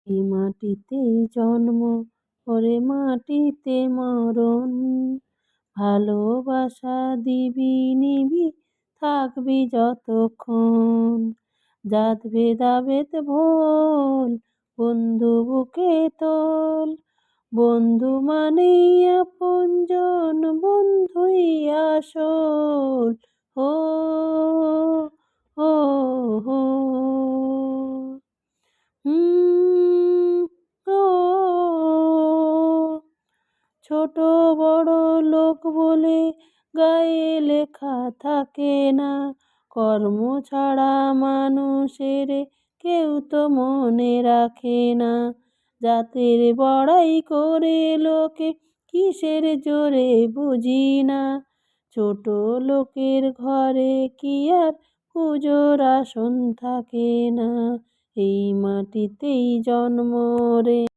এই মাটিতেই জন্ম, ওরে মাটিতে মরণ। ভালোবাসা দিবি নিবি, থাকবি যতক্ষণ। জাত ভেদাভেদ ভোল, বন্ধু বুকে তোল। বন্ধু মানেই আপনজন, বন্ধুই আসল। ও ও হো ও ছোট বড় লোক বলে গায়ে লেখা থাকে না। কর্ম ছাড়া মানুষের কেউ তো মনে রাখে না। জাতের বড়াই করে লোকে কিসের জোরে বুঝি না। ছোট লোকের ঘরে কি আর পুজোর আসন থাকে না। এই মাটিতেই জন্ম রে।